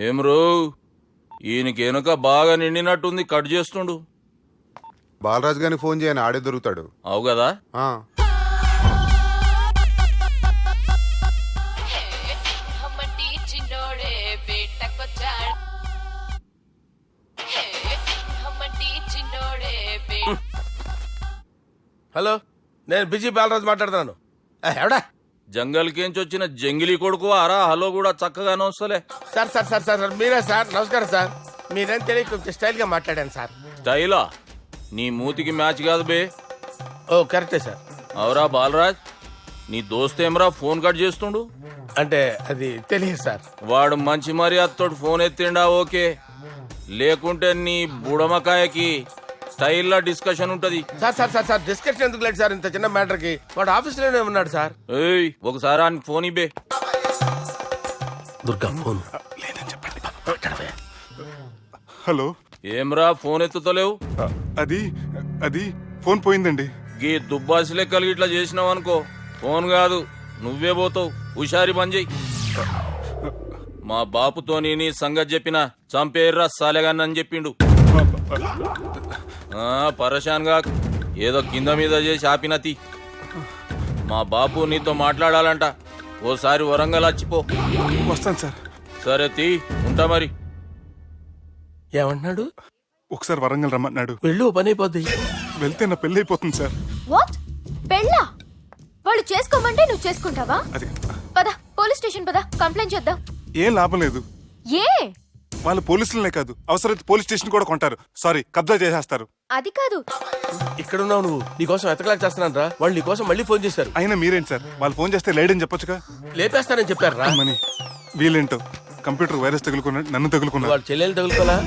ఏం రో ఈయనకి వెనుక బాగా నిండినట్టుంది, కట్ చేస్తుండు. బాలరాజు గారికి ఫోన్ చేయని ఆడే దొరుకుతాడు. అవు కదా. హలో, నేను బిజీ బాలరాజు మాట్లాడుతున్నాను. ఎవడా జంగల్కేంచి వచ్చిన జంగిలీ కొడుకు ఆరా. హలో కూడా చక్కగానే వస్తలే. సార్ సార్ సార్ సార్ మీరే సార్? నమస్కారం సార్. మీరేం తెలియక కొంచెం స్టైల్గా మాట్లాడాను సార్. స్టైలా? నీ మూతికి మ్యాచ్ కాదు బే. ఓ కరెక్టే సార్. అవురా బాలరాజ్, నీ దోస్త్ ఏమరా ఫోన్ కట్ చేస్తుండు? అంటే అది తెలియదు సార్. వాడు మంచి మర్యాదతోటి ఫోన్ ఎత్తిండా ఓకే, లేకుంటే నీ బుడమకాయకి స్టైల్లా డిస్కషన్ ఉంటది. Sir sir sir sir discussion ఎందుకు లేదు సార్? ఇంత చిన్న మ్యాటర్ కి వాడు ఆఫీస్లోనే ఉన్నాడు సార్. ఏయ్ ఒకసారి ఆయనకి ఫోన్ ఇబ్బే. దుర్గా ఫోన్ లేదని చెప్పండి. మాట్లాడవే. హలో, ఏమ్రా ఫోన్ ఎత్తుతలేవు? అది అది ఫోన్ పోయిందండి. గీ దుబ్బాసి లెక్కలు ఇట్లా చేసినావు అనుకో, ఫోన్ కాదు నువ్వే పోతావు. హుషారి పని చెయ్యి. మా బాపుతోని నీ సంగతి చెప్పిన చంపేర్రా సాలెగాన్ని అని చెప్పిండు. పరేషాన్ గా ఏదో కింద మీద చేసి ఆపినతి. మా బాపు నీతో మాట్లాడాలంట. ఓసారి వరంగల్ వచ్చిపో. వస్తాను సార్. సరే తీ, ఉంటా మరి. ఏమంటున్నాడు? ఒకసారి వరంగల్ రమ్మన్నాడు. వెళ్ళు, పని అయిపోద్ది. వెళ్తే నా పెళ్లి అయిపోతుంది సార్. వాట్? పెళ్ళా? వాళ్ళు చేసుకోమంటే నువ్వు చేసుకుంటావా? అది పద, పోలీస్ స్టేషన్ పద, కంప్లైంట్ చేద్దాం. ఏం లాభం లేదు. ఏ? వాళ్ళు పోలీసులనే కాదు, అవసరమైతే పోలీస్ స్టేషన్ కూడా కొంటారు. సారీ, కబ్జా చేసేస్తారు. అది కాదు. ఇక్కడున్నావు నువ్వు, నీకోసం ఎతకలేక చేస్తున్నాను రా. వాళ్ళు నీకోసం మళ్ళీ ఫోన్ చేశారు. అయినా మీరేంటి సార్, వాళ్ళు ఫోన్ చేస్తే లేడని చెప్పొచ్చుగా. లేపేస్తానని చెప్పారు రా. మని వీళ్ళేంటో కంప్యూటర్ వైరస్ తగులుకున్నాడు, నన్ను తగులుకున్నాడు. వాళ్ళు చెల్లెలు తగులుకోలా?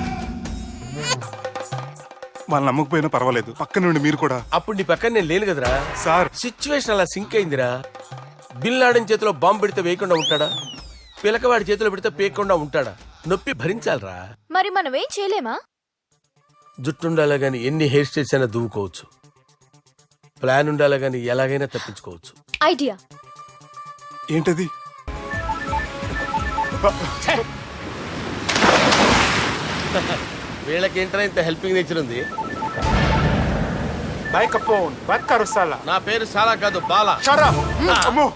వాళ్ళు నమ్మకపోయినా పర్వాలేదు, పక్క నుండి మీరు కూడా. అప్పుడు నీ పక్కన నేను లేను కదరా సార్. సిచ్యువేషన్ అలా సింక్ అయిందిరా. బిల్ లాడన్ చేతిలో బాంబు పెడితే వేయకుండా ఉంటాడా? పిలకవాడి చేతిలో పెడితే పేయకుండా ఉంటాడా? నొప్పి భరించాలరా. మరి మనం ఏం చేయలేమా? జుట్టుండాలా గాని ఎన్ని హెయిర్ స్టైల్స్ అయినా దువ్వుకోవచ్చు. ప్లాన్ ఉండాలా గాని ఎలాగైనా తప్పించుకోవచ్చు. ఐడియా ఏంటది? వీళ్ళకేంట్రా ఇంత హెల్పింగ్ నేచర్ ఉంది? Bye Capone, ba't karusala? నా పేరు సాలా కాదు, బాలా. అమ్మో